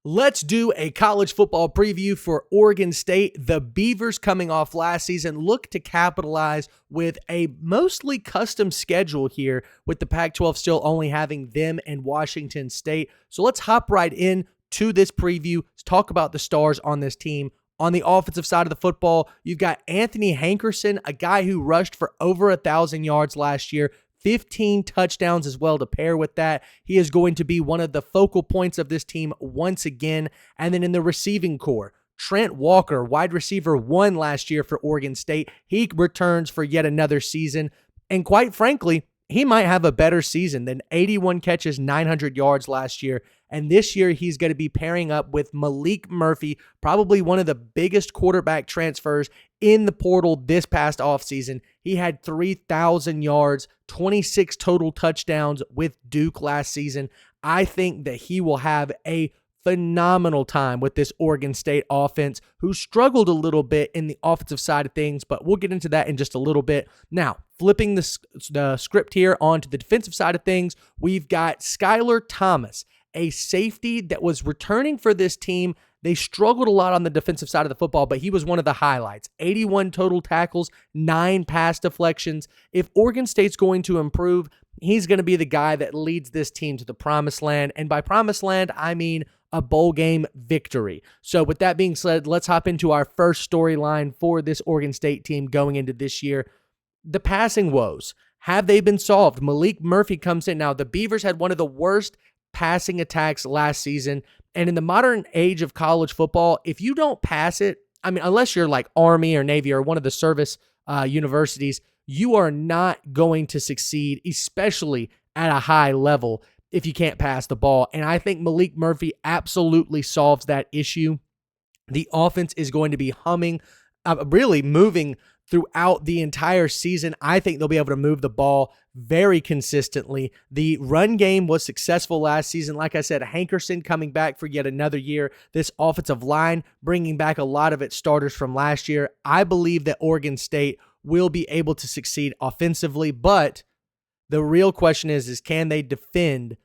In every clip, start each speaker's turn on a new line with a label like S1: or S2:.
S1: Let's do a college football preview for Oregon State. The Beavers, coming off last season, look to capitalize with a mostly custom schedule here, with the Pac-12 still only having them and Washington State. So let's hop right in to this preview. Let's talk about the stars on this team. On the offensive side of the football, you've got Anthony Hankerson, a guy who rushed for over 1,000 yards last year, 15 touchdowns as well to pair with that. He is going to be one of the focal points of this team once again. And then in the receiving core, Trent Walker, wide receiver 1 last year for Oregon State. He returns for yet another season. And quite frankly, he might have a better season than 81 catches, 900 yards last year. And this year, he's going to be pairing up with Malik Murphy, probably one of the biggest quarterback transfers in the portal this past offseason. He had 3,000 yards, 26 total touchdowns with Duke last season. I think that he will have a phenomenal time with this Oregon State offense, who struggled a little bit in the offensive side of things, but we'll get into that in just a little bit. Now, flipping the script here onto the defensive side of things, we've got Skylar Thomas, a safety that was returning for this team. They struggled a lot on the defensive side of the football, but he was one of the highlights. 81 total tackles, 9 pass deflections. If Oregon State's going to improve, he's going to be the guy that leads this team to the promised land. And by promised land, I mean a bowl game victory. So with that being said, let's hop into our first storyline for this Oregon State team going into this year. The passing woes. Have they been solved? Malik Murphy comes in. Now, the Beavers had one of the worst passing attacks last season. And in the modern age of college football, if you don't pass it, I mean, unless you're like Army or Navy or one of the service universities, you are not going to succeed, especially at a high level, if you can't pass the ball. And I think Malik Murphy absolutely solves that issue. The offense is going to be humming, really moving throughout the entire season. I think they'll be able to move the ball very consistently. The run game was successful last season. Like I said, Hankerson coming back for yet another year. This offensive line bringing back a lot of its starters from last year. I believe that Oregon State will be able to succeed offensively, but the real question is can they defend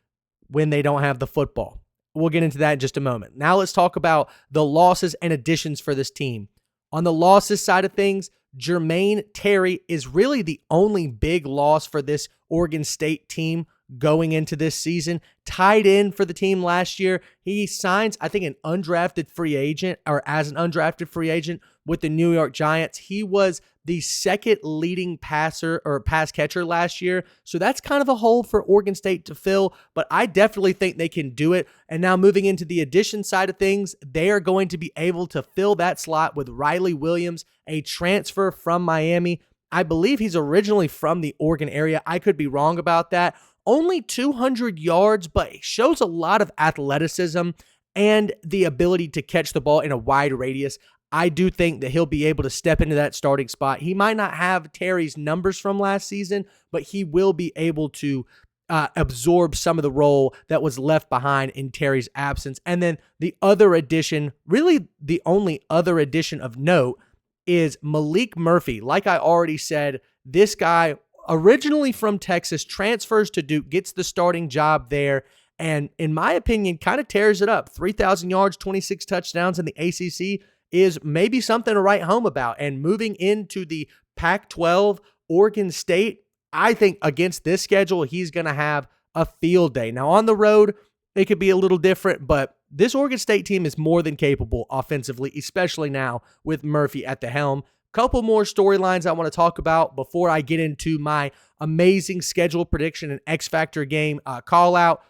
S1: when they don't have the football? We'll get into that in just a moment. Now let's talk about the losses and additions for this team. On the losses side of things, Jermaine Terry is really the only big loss for this Oregon State team going into this season. Tied in for the team last year. He signs, I think, an undrafted free agent, or as an undrafted free agent with the New York Giants. He was the second leading passer or pass catcher last year. So that's kind of a hole for Oregon State to fill, but I definitely think they can do it. And now moving into the addition side of things, they are going to be able to fill that slot with Riley Williams, a transfer from Miami. I believe he's originally from the Oregon area. I could be wrong about that. Only 200 yards, but he shows a lot of athleticism and the ability to catch the ball in a wide radius. I do think that he'll be able to step into that starting spot. He might not have Terry's numbers from last season, but he will be able to absorb some of the role that was left behind in Terry's absence. And then the other addition, really the only other addition of note, is Malik Murphy. Like I already said, this guy, originally from Texas, transfers to Duke, gets the starting job there, and in my opinion, kind of tears it up. 3,000 yards, 26 touchdowns in the ACC is maybe something to write home about. And moving into the Pac-12, Oregon State, I think against this schedule, he's going to have a field day. Now, on the road, it could be a little different, but this Oregon State team is more than capable offensively, especially now with Murphy at the helm. Couple more storylines I want to talk about before I get into my amazing schedule prediction and X Factor game call out.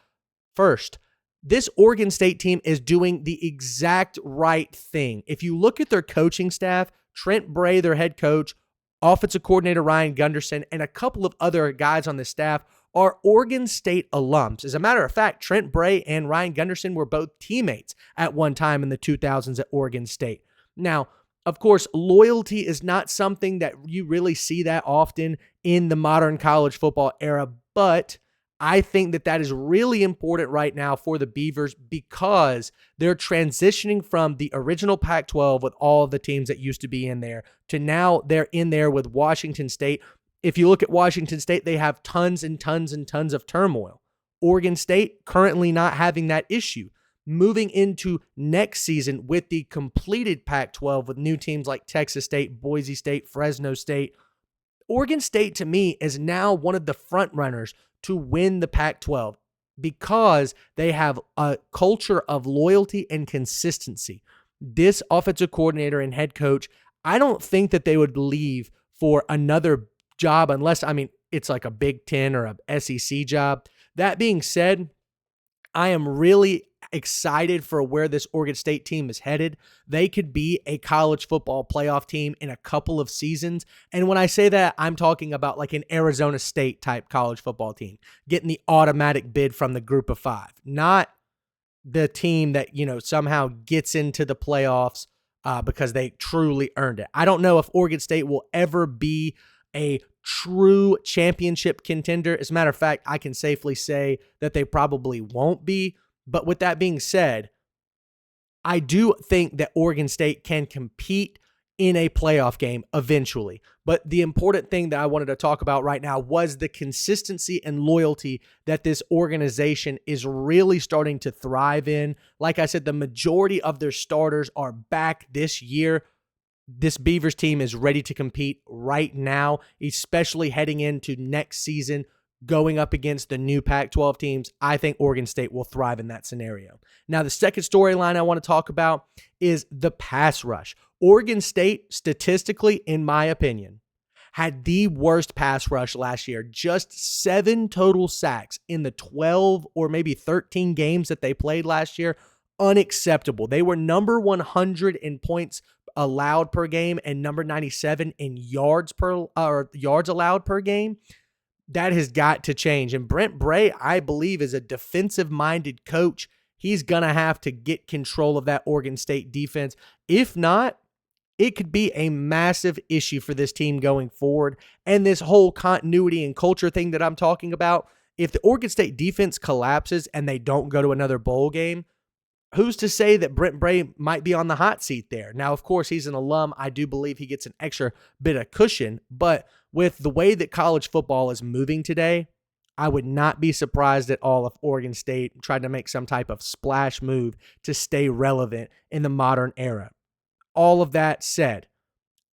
S1: First, this Oregon State team is doing the exact right thing. If you look at their coaching staff, Trent Bray, their head coach, offensive coordinator Ryan Gunderson, and a couple of other guys on the staff are Oregon State alums. As a matter of fact, Trent Bray and Ryan Gunderson were both teammates at one time in the 2000s at Oregon State. Now, of course, loyalty is not something that you really see that often in the modern college football era, but I think that that is really important right now for the Beavers because they're transitioning from the original Pac-12 with all of the teams that used to be in there to now they're in there with Washington State. If you look at Washington State, they have tons and tons and tons of turmoil. Oregon State currently not having that issue. moving into next season with the completed Pac-12 with new teams like Texas State, Boise State, Fresno State, Oregon State to me is now one of the front runners to win the Pac-12 because they have a culture of loyalty and consistency. This offensive coordinator and head coach, I don't think that they would leave for another job unless, it's like a Big Ten or a SEC job. That being said, I am really excited for where this Oregon State team is headed. They could be a college football playoff team in a couple of seasons. And when I say that, I'm talking about like an Arizona State type college football team, getting the automatic bid from the group of five, not the team that, somehow gets into the playoffs because they truly earned it. I don't know if Oregon State will ever be a true championship contender. As a matter of fact, I can safely say that they probably won't be. But with that being said, I do think that Oregon State can compete in a playoff game eventually. But the important thing that I wanted to talk about right now was the consistency and loyalty that this organization is really starting to thrive in. Like I said, the majority of their starters are back this year. This Beavers team is ready to compete right now, especially heading into next season, going up against the new Pac-12 teams. I think Oregon State will thrive in that scenario. Now, the second storyline I want to talk about is the pass rush. Oregon State, statistically, in my opinion, had the worst pass rush last year. Just 7 total sacks in the 12 or maybe 13 games that they played last year. Unacceptable. They were number 100 in points allowed per game and number 97 in yards allowed per game. That has got to change. And Brent Bray, I believe, is a defensive-minded coach. He's going to have to get control of that Oregon State defense. If not, it could be a massive issue for this team going forward. And this whole continuity and culture thing that I'm talking about, if the Oregon State defense collapses and they don't go to another bowl game, who's to say that Brent Bray might be on the hot seat there? Now, of course, he's an alum. I do believe he gets an extra bit of cushion. But with the way that college football is moving today, I would not be surprised at all if Oregon State tried to make some type of splash move to stay relevant in the modern era. All of that said,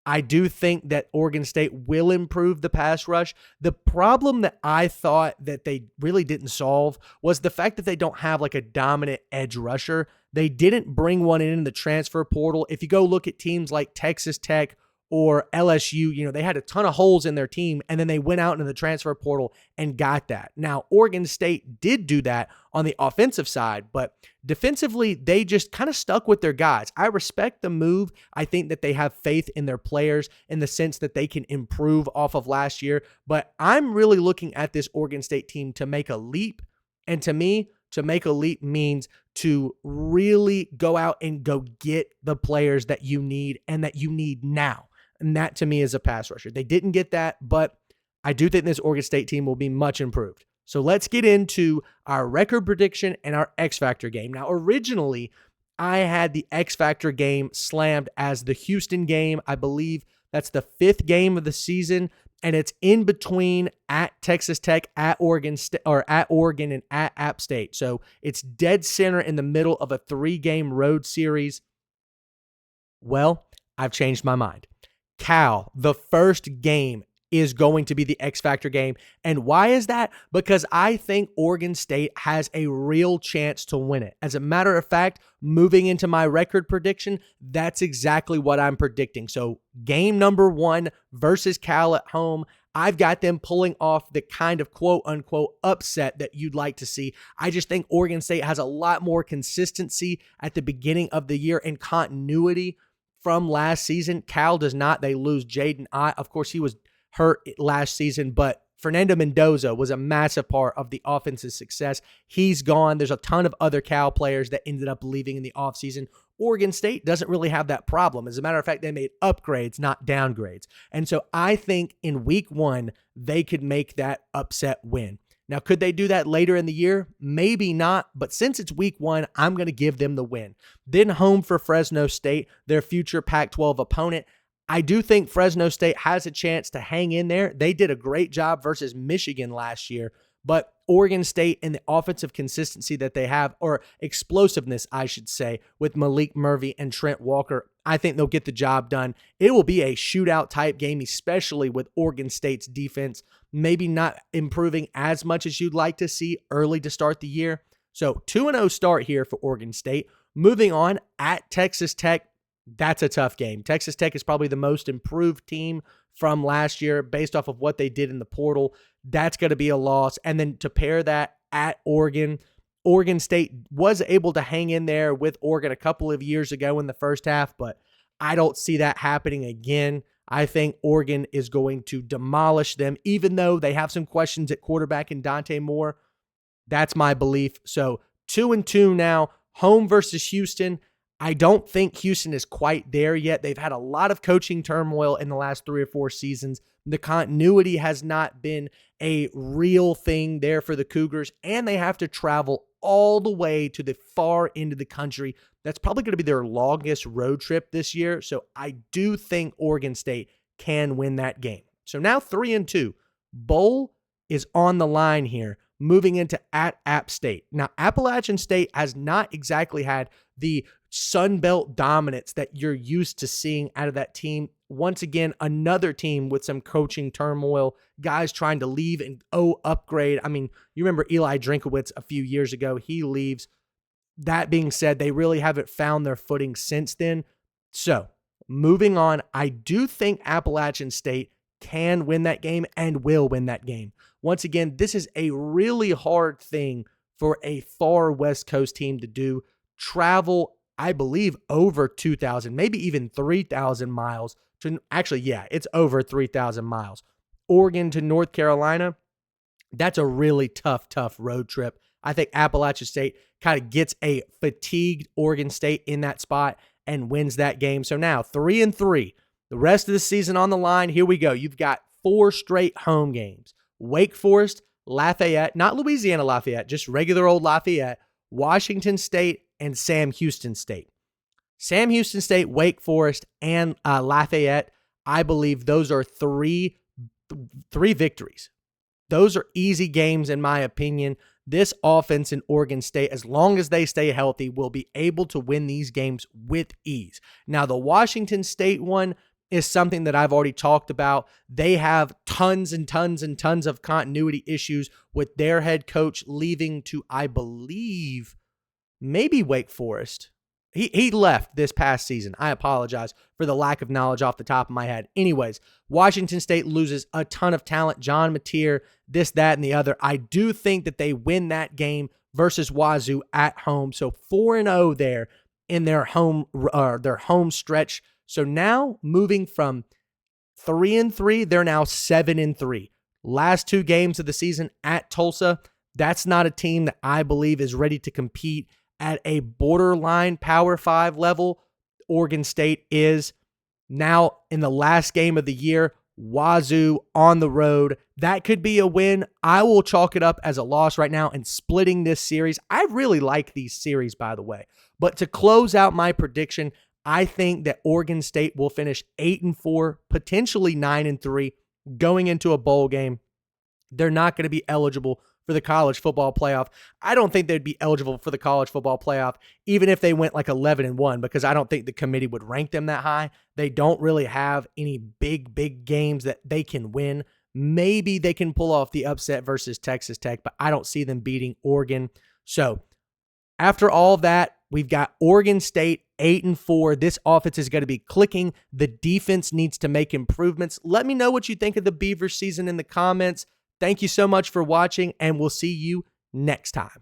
S1: I do think that Oregon State will improve the pass rush. The problem that I thought that they really didn't solve was the fact that they don't have like a dominant edge rusher. They didn't bring one in the transfer portal. If you go look at teams like Texas Tech or LSU, they had a ton of holes in their team, and then they went out into the transfer portal and got that. Now, Oregon State did do that on the offensive side, but defensively, they just kind of stuck with their guys. I respect the move. I think that they have faith in their players in the sense that they can improve off of last year, but I'm really looking at this Oregon State team to make a leap, and to me, to make a leap means to really go out and go get the players that you need and that you need now. And that, to me, is a pass rusher. They didn't get that, but I do think this Oregon State team will be much improved. So let's get into our record prediction and our X Factor game. Now, originally, I had the X Factor game slammed as the Houston game. I believe that's the 5th game of the season, and it's in between at Texas Tech, at Oregon and at App State. So it's dead center in the middle of a 3-game road series. Well, I've changed my mind. Cal, the first game, is going to be the X Factor game. And why is that? Because I think Oregon State has a real chance to win it. As a matter of fact, moving into my record prediction, that's exactly what I'm predicting. So game number 1 versus Cal at home, I've got them pulling off the kind of quote-unquote upset that you'd like to see. I just think Oregon State has a lot more consistency at the beginning of the year and continuity from last season. Cal does not. They lose Jaden Ott. Of course, he was hurt last season, but Fernando Mendoza was a massive part of the offense's success. He's gone. There's a ton of other Cal players that ended up leaving in the offseason. Oregon State doesn't really have that problem. As a matter of fact, they made upgrades, not downgrades. And so I think in week 1, they could make that upset win. Now, could they do that later in the year? Maybe not, but since it's week 1, I'm going to give them the win. Then home for Fresno State, their future Pac-12 opponent. I do think Fresno State has a chance to hang in there. They did a great job versus Michigan last year, but Oregon State and the offensive consistency that they have, or explosiveness, I should say, with Malik Murphy and Trent Walker, I think they'll get the job done. It will be a shootout type game, especially with Oregon State's defense maybe not improving as much as you'd like to see early to start the year. So 2-0 start here for Oregon State. Moving on, at Texas Tech, that's a tough game. Texas Tech is probably the most improved team from last year based off of what they did in the portal. That's going to be a loss. And then to pair that at Oregon, Oregon State was able to hang in there with Oregon a couple of years ago in the first half, but I don't see that happening again. I think Oregon is going to demolish them, even though they have some questions at quarterback in Dante Moore. That's my belief. So 2-2 now, home versus Houston. I don't think Houston is quite there yet. They've had a lot of coaching turmoil in the last 3 or 4 seasons. The continuity has not been a real thing there for the Cougars, and they have to travel all the way to the far end of the country. That's probably going to be their longest road trip this year. So I do think Oregon State can win that game. So now 3-2. Bowl is on the line here, moving into at App State. Now, Appalachian State has not exactly had the Sun Belt dominance that you're used to seeing out of that team. Once again, another team with some coaching turmoil, guys trying to leave and upgrade. I mean, you remember Eli Drinkowitz a few years ago. He leaves. That being said, they really haven't found their footing since then. So, moving on, I do think Appalachian State can win that game and will win that game. Once again, this is a really hard thing for a far West Coast team to do. Travel, I believe, over 2,000, maybe even 3,000 miles to, actually, yeah, it's over 3,000 miles. Oregon to North Carolina, that's a really tough road trip. I think Appalachian State kind of gets a fatigued Oregon State in that spot and wins that game. So now 3-3, the rest of the season on the line. Here we go. You've got 4 straight home games. Wake Forest, Lafayette, not Louisiana Lafayette, just regular old Lafayette, Washington State, and Sam Houston State. Sam Houston State, Wake Forest, and Lafayette, I believe those are three victories. Those are easy games in my opinion. This offense in Oregon State, as long as they stay healthy, will be able to win these games with ease. Now, the Washington State one is something that I've already talked about. They have tons and tons and tons of continuity issues with their head coach leaving to, I believe, maybe Wake Forest. He left this past season. I apologize for the lack of knowledge off the top of my head. Anyways, Washington State loses a ton of talent. John Mateer, this, that, and the other. I do think that they win that game versus Wazoo at home. So 4-0 there in their home stretch. So now moving from 3-3, they're now 7-3. Last 2 games of the season at Tulsa. That's not a team that I believe is ready to compete at a borderline Power 5 level. Oregon State is. Now in the last game of the year, Wazoo on the road. That could be a win. I will chalk it up as a loss right now and splitting this series. I really like these series, by the way. But to close out my prediction, I think that Oregon State will finish 8-4, potentially 9-3, going into a bowl game. They're not going to be eligible for the college football playoff. I don't think they'd be eligible for the college football playoff, even if they went like 11-1, because I don't think the committee would rank them that high. They don't really have any big games that they can win. Maybe they can pull off the upset versus Texas Tech, but I don't see them beating Oregon. So after all that, we've got Oregon State 8-4. This offense is going to be clicking. The defense needs to make improvements. Let me know what you think of the Beavers season in the comments. Thank you so much for watching, and we'll see you next time.